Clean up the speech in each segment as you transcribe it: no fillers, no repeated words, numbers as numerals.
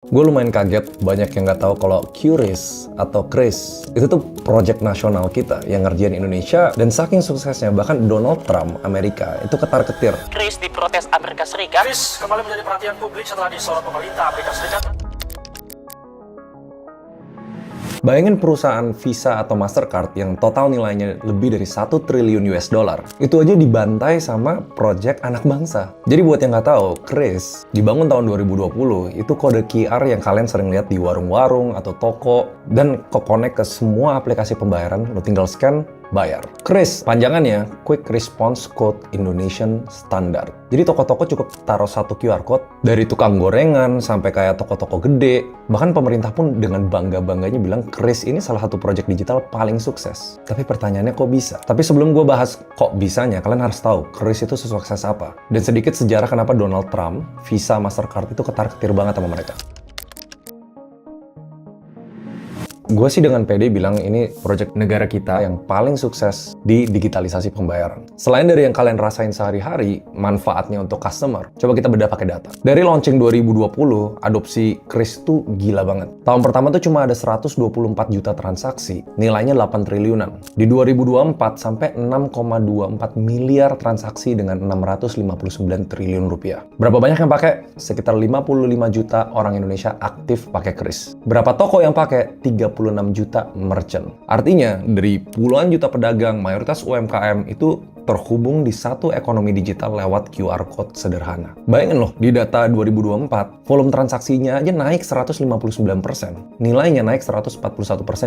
Gue lumayan kaget, banyak yang nggak tahu kalau QRIS atau KRIS itu tuh project nasional kita yang ngerjain Indonesia, dan saking suksesnya bahkan Donald Trump Amerika itu ketar-ketir. KRIS diprotes Amerika Serikat. KRIS kembali menjadi perhatian publik setelah disorot pemerintah Amerika Serikat. Bayangin perusahaan Visa atau Mastercard yang total nilainya lebih dari 1 triliun US dollar. Itu aja dibantai sama project anak bangsa. Jadi buat yang nggak tahu, KRIS dibangun tahun 2020, itu kode QR yang kalian sering lihat di warung-warung atau toko, dan connect ke semua aplikasi pembayaran, lo tinggal scan, bayar. KRIS, panjangannya Quick Response Code Indonesian Standard. Jadi toko-toko cukup taruh satu QR code, dari tukang gorengan sampai kayak toko-toko gede. Bahkan pemerintah pun dengan bangga-bangganya bilang KRIS ini salah satu proyek digital paling sukses. Tapi pertanyaannya kok bisa? Tapi sebelum gue bahas kok bisanya, kalian harus tahu KRIS itu sukses apa. Dan sedikit sejarah kenapa Donald Trump, Visa, Mastercard itu ketar-ketir banget sama mereka. Gue sih dengan pede bilang ini proyek negara kita yang paling sukses di digitalisasi pembayaran. Selain dari yang kalian rasain sehari-hari, manfaatnya untuk customer, coba kita bedah pakai data. Dari launching 2020, adopsi KRIS tuh gila banget. Tahun pertama tuh cuma ada 124 juta transaksi, nilainya 8 triliunan. Di 2024 sampai 6,24 miliar transaksi dengan 659 triliun rupiah. Berapa banyak yang pakai? Sekitar 55 juta orang Indonesia aktif pakai KRIS. Berapa toko yang pakai? 36 juta merchant. Artinya, dari puluhan juta pedagang, mayoritas UMKM itu terhubung di satu ekonomi digital lewat QR Code sederhana. Bayangin loh, di data 2024, volume transaksinya aja naik 159%. Nilainya naik 141%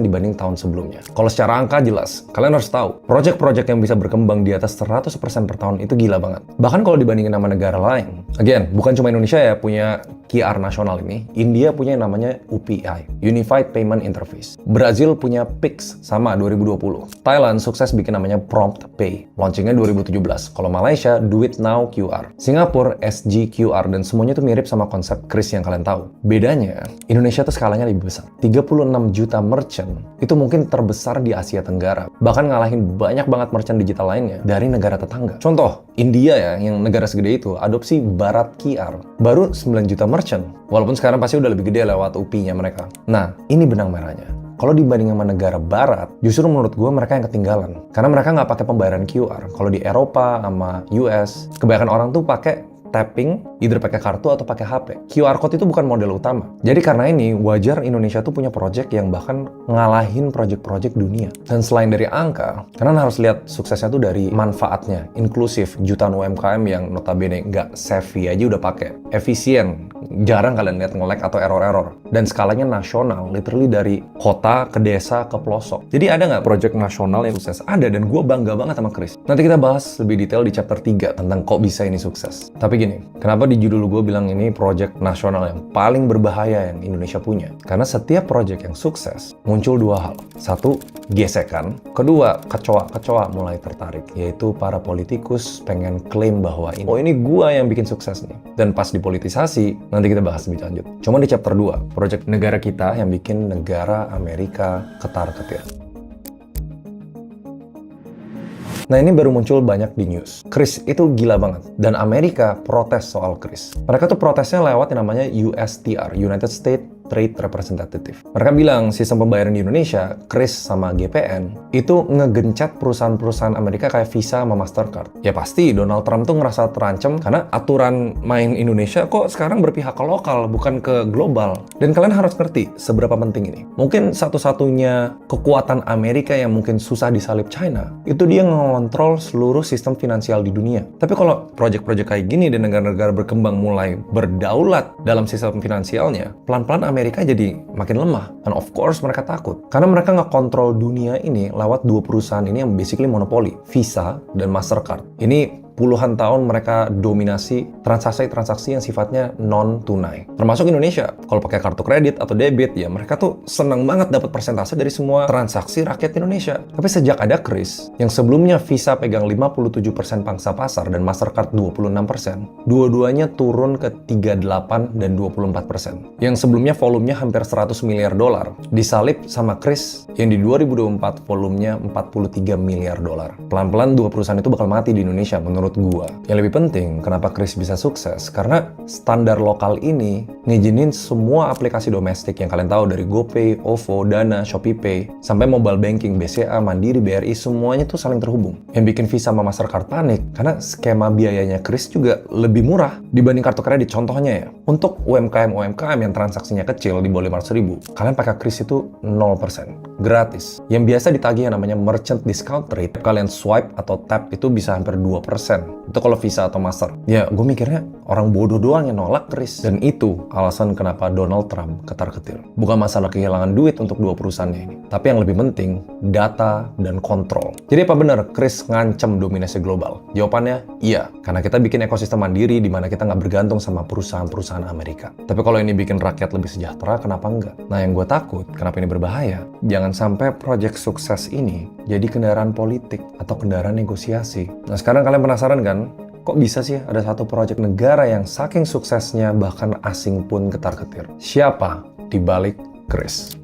dibanding tahun sebelumnya. Kalau secara angka jelas, kalian harus tahu, project-project yang bisa berkembang di atas 100% per tahun itu gila banget. Bahkan kalau dibandingin sama negara lain. Again, bukan cuma Indonesia ya punya QR nasional ini. India punya yang namanya UPI, Unified Payment Interface. Brazil punya Pix, sama 2020. Thailand sukses bikin namanya Prompt Pay, launchingnya 2017. Kalau Malaysia, Do It Now QR. Singapura, SG QR, dan semuanya tuh mirip sama konsep KRIS yang kalian tahu. Bedanya, Indonesia tuh skalanya lebih besar. 36 juta merchant, itu mungkin terbesar di Asia Tenggara. Bahkan ngalahin banyak banget merchant digital lainnya dari negara tetangga. Contoh, India ya, yang negara segede itu, adopsi Bharat QR. Baru 9 juta merchant. Walaupun sekarang pasti udah lebih gede lewat UPI-nya mereka. Nah, ini benang merahnya. Kalau dibanding sama negara barat, justru menurut gue mereka yang ketinggalan. Karena mereka nggak pakai pembayaran QR. Kalau di Eropa sama US, kebanyakan orang tuh pakai tapping, either pakai kartu atau pakai HP. QR code itu bukan model utama. Jadi karena ini, wajar Indonesia tuh punya project yang bahkan ngalahin project-project dunia. Dan selain dari angka, kalian harus lihat suksesnya tuh dari manfaatnya. Inklusif, jutaan UMKM yang notabene nggak savvy aja udah pakai. Efisien, jarang kalian lihat nge-lag atau error-error. Dan skalanya nasional, literally dari kota ke desa ke pelosok. Jadi ada nggak project nasional yang sukses? Ada, dan gue bangga banget sama KRIS. Nanti kita bahas lebih detail di chapter 3 tentang kok bisa ini sukses. Tapi gini, kenapa di judul gue bilang ini project nasional yang paling berbahaya yang Indonesia punya? Karena setiap project yang sukses muncul dua hal. Satu, gesekan. Kedua, kecoa-kecoa mulai tertarik. Yaitu para politikus pengen klaim bahwa ini gua yang bikin sukses nih. Dan pas dipolitisasi, nanti kita bahas lebih lanjut. Cuma di chapter 2, project negara kita yang bikin negara Amerika ketar-ketir. Nah, ini baru muncul banyak di news. KRIS itu gila banget. Dan Amerika protes soal KRIS. Mereka tuh protesnya lewat yang namanya USTR, United States Trade Representative. Mereka bilang sistem pembayaran di Indonesia, KRIS sama GPN, itu ngegencet perusahaan-perusahaan Amerika kayak Visa sama Mastercard. Ya pasti Donald Trump tuh ngerasa terancam karena aturan main Indonesia kok sekarang berpihak ke lokal, bukan ke global. Dan kalian harus ngerti seberapa penting ini. Mungkin satu-satunya kekuatan Amerika yang mungkin susah disalip China, itu dia ngontrol seluruh sistem finansial di dunia. Tapi kalau project-project kayak gini dan negara-negara berkembang mulai berdaulat dalam sistem finansialnya, pelan-pelan Amerika jadi makin lemah. And of course mereka takut. Karena mereka ngekontrol dunia ini lewat dua perusahaan ini yang basically monopoli, Visa dan Mastercard. Ini puluhan tahun mereka dominasi transaksi-transaksi yang sifatnya non-tunai. Termasuk Indonesia. Kalau pakai kartu kredit atau debit, ya mereka tuh senang banget dapat persentase dari semua transaksi rakyat Indonesia. Tapi sejak ada KRIS, yang sebelumnya Visa pegang 57% pangsa pasar dan Mastercard 26%, dua-duanya turun ke 38 dan 24%. Yang sebelumnya volumenya hampir 100 miliar dolar, disalip sama KRIS yang di 2024 volumenya 43 miliar dolar. Pelan-pelan dua perusahaan itu bakal mati di Indonesia menurut menurut gua, yang lebih penting kenapa Kris bisa sukses, karena standar lokal ini ngizinin semua aplikasi domestik yang kalian tahu dari GoPay, OVO, Dana, ShopeePay, sampai mobile banking, BCA, Mandiri, BRI, semuanya tuh saling terhubung. Yang bikin Visa sama Mastercard panik, karena skema biayanya Kris juga lebih murah dibanding kartu kredit. Contohnya ya, untuk UMKM yang transaksinya kecil di bawah 500.000, kalian pakai Kris itu 0%, gratis. Yang biasa ditagih yang namanya merchant discount rate, kalian swipe atau tap itu bisa hampir 2%. Itu kalau Visa atau Master. Ya, gue mikirnya orang bodoh doang yang nolak Kris. Dan itu alasan kenapa Donald Trump ketar-ketir. Bukan masalah kehilangan duit untuk dua perusahaannya ini, tapi yang lebih penting, data dan kontrol. Jadi apa benar Kris ngancam dominasi global? Jawabannya, iya. Karena kita bikin ekosistem mandiri di mana kita nggak bergantung sama perusahaan-perusahaan Amerika. Tapi kalau ini bikin rakyat lebih sejahtera, kenapa enggak? Nah, yang gue takut, kenapa ini berbahaya? Jangan sampai proyek sukses ini jadi kendaraan politik atau kendaraan negosiasi. Nah, sekarang kalian penasaran kan? Kok bisa sih ada satu proyek negara yang saking suksesnya bahkan asing pun ketar-ketir? Siapa di balik Kris?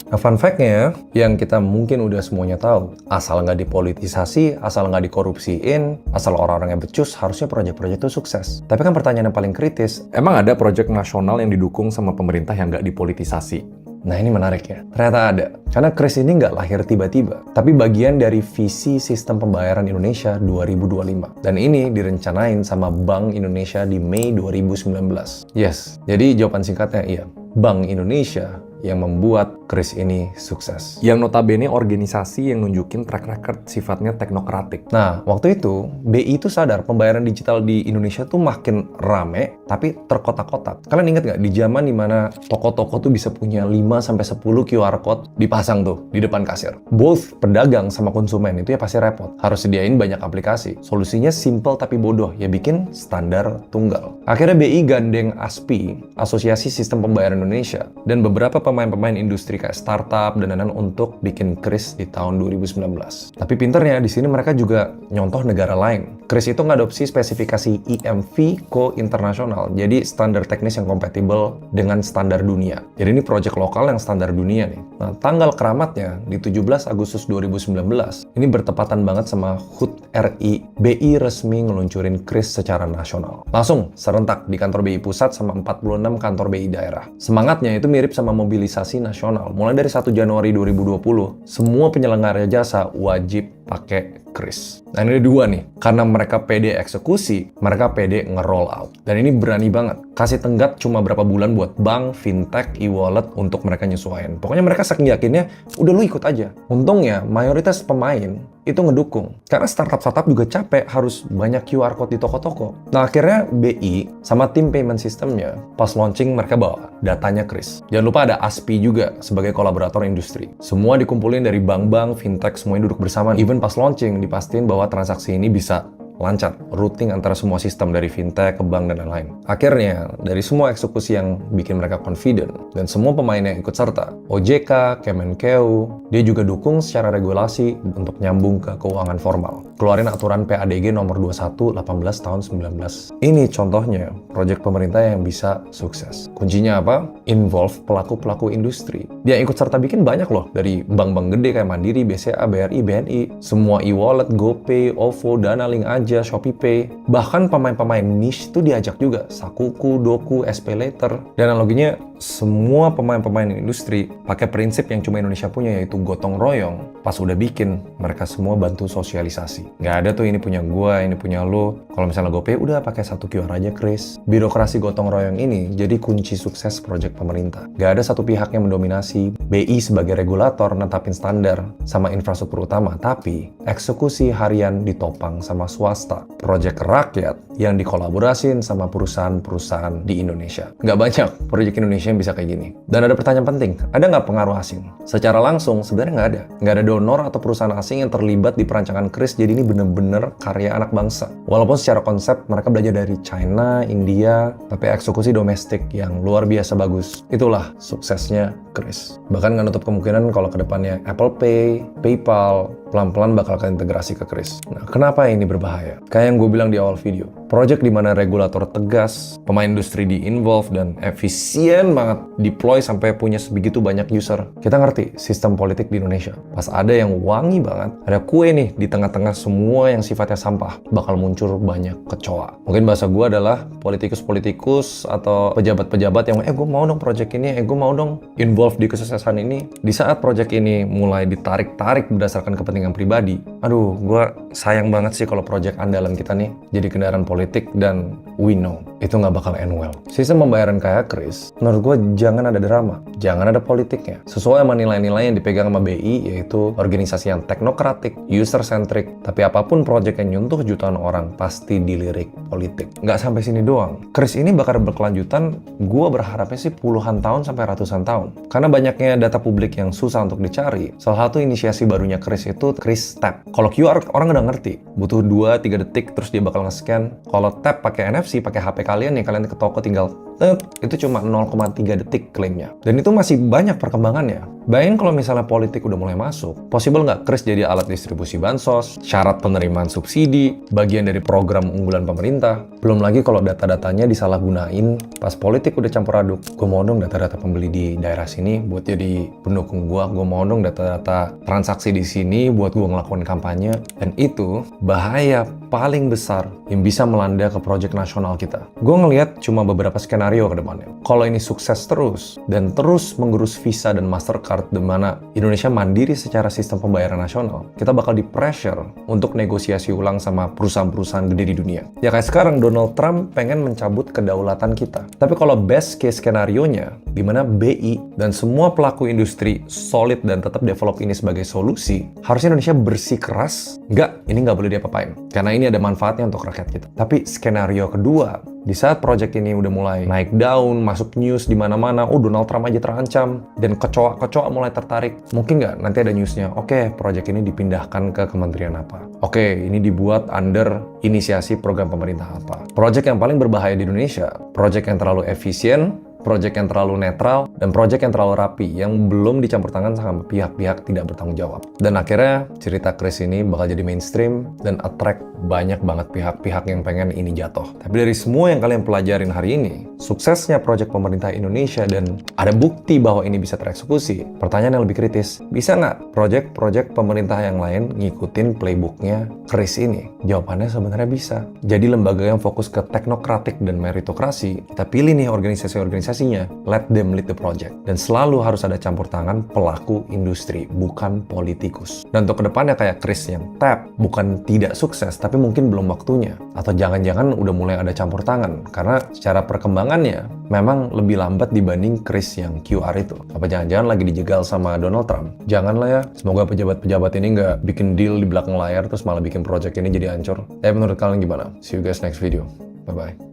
Nah, fun fact-nya, yang kita mungkin udah semuanya tahu, asal nggak dipolitisasi, asal nggak dikorupsiin, asal orang-orangnya becus, harusnya proyek-proyek itu sukses. Tapi kan pertanyaan yang paling kritis, emang ada proyek nasional yang didukung sama pemerintah yang nggak dipolitisasi? Nah, ini menarik ya. Ternyata ada. Karena Kris ini nggak lahir tiba-tiba, tapi bagian dari visi sistem pembayaran Indonesia 2025. Dan ini direncanain sama Bank Indonesia di Mei 2019. Yes, jadi jawaban singkatnya iya. Bank Indonesia yang membuat Kris ini sukses. Yang notabene organisasi yang nunjukin track record sifatnya teknokratik. Nah, waktu itu, BI itu sadar pembayaran digital di Indonesia tuh makin rame, tapi terkotak-kotak. Kalian ingat nggak di zaman dimana toko-toko tuh bisa punya 5-10 QR code dipasang tuh di depan kasir? Both pedagang sama konsumen itu ya pasti repot. Harus sediain banyak aplikasi. Solusinya simple tapi bodoh, ya bikin standar tunggal. Akhirnya BI gandeng ASPI, Asosiasi Sistem Pembayaran Indonesia, dan beberapa pemain-pemain industri kayak startup dan lain-lain untuk bikin Kris di tahun 2019. Tapi pinternya di sini mereka juga nyontoh negara lain. Kris itu ngadopsi spesifikasi EMV Co internasional, jadi standar teknis yang kompatibel dengan standar dunia. Jadi ini proyek lokal yang standar dunia nih. Nah, tanggal keramatnya di 17 Agustus 2019, ini bertepatan banget sama HUT RI. BI resmi ngeluncurin Kris secara nasional. Langsung serentak di kantor BI pusat sama 46 kantor BI daerah. Semangatnya itu mirip sama mobilisasi nasional. Mulai dari 1 Januari 2020, semua penyelenggara jasa wajib pakai Kris. Nah, ini ada dua nih. Karena mereka pede eksekusi, mereka pede nge-roll out. Dan ini berani banget. Kasih tenggat cuma berapa bulan buat bank, fintech, e-wallet untuk mereka nyesuaiin. Pokoknya mereka saking yakinnya, udah lu ikut aja. Untungnya, mayoritas pemain itu ngedukung. Karena startup-startup juga capek harus banyak QR code di toko-toko. Nah, akhirnya BI sama tim payment systemnya, pas launching mereka bawa datanya Kris. Jangan lupa ada ASPI juga sebagai kolaborator industri. Semua dikumpulin dari bank-bank, fintech, semuanya duduk bersama. Even pas launching, dipastiin bahwa transaksi ini bisa lancar, routing antara semua sistem dari fintech ke bank dan lain-lain. Akhirnya, dari semua eksekusi yang bikin mereka confident, dan semua pemain yang ikut serta, OJK, Kemenkeu, dia juga dukung secara regulasi untuk nyambung ke keuangan formal. Keluarin aturan PADG nomor 21 18 tahun 19. Ini contohnya, proyek pemerintah yang bisa sukses. Kuncinya apa? Involve pelaku-pelaku industri. Dia ikut serta bikin banyak loh, dari bank-bank gede kayak Mandiri, BCA, BRI, BNI, semua e-wallet, GoPay, OVO, Dana, Link Aja, ShopeePay, bahkan pemain-pemain niche itu diajak juga, Sakuku, Doku, SPayLater. Dan analoginya, semua pemain-pemain industri pakai prinsip yang cuma Indonesia punya, yaitu gotong royong. Pas udah bikin, mereka semua bantu sosialisasi. Nggak ada tuh ini punya gua, ini punya lo. Kalau misalnya GoPay, udah pakai satu QR aja, Kris. Birokrasi gotong royong ini jadi kunci sukses proyek pemerintah. Nggak ada satu pihak yang mendominasi. BI sebagai regulator netapin standar sama infrastruktur utama, tapi eksekusi harian ditopang sama swasta. Proyek rakyat yang dikolaborasiin sama perusahaan-perusahaan di Indonesia. Nggak banyak proyek Indonesia yang bisa kayak gini. Dan ada pertanyaan penting, ada nggak pengaruh asing? Secara langsung, sebenarnya nggak ada. Nggak ada donor atau perusahaan asing yang terlibat di perancangan Kris, jadi ini bener-bener karya anak bangsa. Walaupun secara konsep mereka belajar dari China, India, tapi eksekusi domestik yang luar biasa bagus. Itulah suksesnya Kris. Bahkan nggak nutup kemungkinan kalau kedepannya Apple Pay, PayPal, pelan-pelan bakal integrasi ke Kris. Nah, kenapa ini berbahaya? Kayak yang gue bilang di awal video, project di mana regulator tegas, pemain industri di-involve, dan efisien banget deploy sampai punya sebegitu banyak user. Kita ngerti sistem politik di Indonesia. Pas ada yang wangi banget, ada kue nih di tengah-tengah semua yang sifatnya sampah, bakal muncul banyak kecoa. Mungkin bahasa gue adalah politikus-politikus atau pejabat-pejabat yang gue mau dong project ini, gue mau dong involve di kesuksesan ini. Di saat project ini mulai ditarik-tarik berdasarkan kepentingan pribadi, aduh, gue sayang banget sih kalau project andalan kita nih jadi kendaraan politik, dan we know itu nggak bakal end well. Sistem pembayaran kayak Kris, menurut gue jangan ada drama, jangan ada politiknya. Sesuai sama nilai-nilai yang dipegang sama BI, yaitu organisasi yang teknokratik, user-centric, tapi apapun project yang nyentuh jutaan orang pasti dilirik politik. Nggak sampai sini doang. Kris ini bakal berkelanjutan, gue berharapnya sih puluhan tahun sampai ratusan tahun. Karena banyaknya data publik yang susah untuk dicari, salah satu inisiasi barunya Kris itu Kris Tap. Kalau QR orang udah ngerti, butuh 2-3 detik terus dia bakal nge-scan. Kalau Tap pakai NFC, pakai HP kalian nih, kalian ke toko tinggal itu cuma 0,3 detik klaimnya. Dan itu masih banyak perkembangannya. Bayangin kalau misalnya politik udah mulai masuk, possible nggak Kris jadi alat distribusi bansos, syarat penerimaan subsidi, bagian dari program unggulan pemerintah? Belum lagi kalau data-datanya disalahgunain, pas politik udah campur aduk. Gue mau dong data-data pembeli di daerah sini buat jadi pendukung gue mau dong data-data transaksi di sini buat gue ngelakuin kampanye. Dan itu bahaya paling besar yang bisa melanda ke proyek nasional kita. Gue ngelihat cuma beberapa skenario ke depannya. Kalau ini sukses terus dan terus menggerus Visa dan Mastercard, di mana Indonesia mandiri secara sistem pembayaran nasional, kita bakal di pressure untuk negosiasi ulang sama perusahaan-perusahaan gede di dunia. Ya kayak sekarang Donald Trump pengen mencabut kedaulatan kita. Tapi kalau best case skenario-nya, di mana BI dan semua pelaku industri solid dan tetap develop ini sebagai solusi, harusnya Indonesia bersikeras, ini nggak boleh diapa-apain. Karena ini ada manfaatnya untuk rakyat kita. Tapi skenario kedua, di saat project ini udah mulai naik daun, masuk news di mana-mana, Donald Trump aja terancam, dan kecoa-kecoa mulai tertarik. Mungkin nggak nanti ada newsnya, oke, project ini dipindahkan ke kementerian apa? Oke, ini dibuat under inisiasi program pemerintah apa? Project yang paling berbahaya di Indonesia, project yang terlalu efisien, project yang terlalu netral, dan project yang terlalu rapi, yang belum dicampur tangan sama pihak-pihak tidak bertanggung jawab. Dan akhirnya, cerita Kris ini bakal jadi mainstream, dan attract banyak banget pihak-pihak yang pengen ini jatuh. Tapi dari semua yang kalian pelajarin hari ini, suksesnya project pemerintah Indonesia, dan ada bukti bahwa ini bisa tereksekusi, pertanyaan yang lebih kritis, bisa nggak project-project pemerintah yang lain ngikutin playbooknya Kris ini? Jawabannya sebenarnya bisa. Jadi lembaga yang fokus ke teknokratik dan meritokrasi, kita pilih nih organisasinya, let them lead the project. Dan selalu harus ada campur tangan pelaku industri, bukan politikus. Dan untuk kedepannya kayak Kris yang Tap, bukan tidak sukses, tapi mungkin belum waktunya. Atau jangan-jangan udah mulai ada campur tangan, karena secara perkembangannya memang lebih lambat dibanding Kris yang QR itu. Apa jangan-jangan lagi dijegal sama Donald Trump? Janganlah ya, semoga pejabat-pejabat ini nggak bikin deal di belakang layar, terus malah bikin project ini jadi hancur. Menurut kalian gimana? See you guys next video. Bye-bye.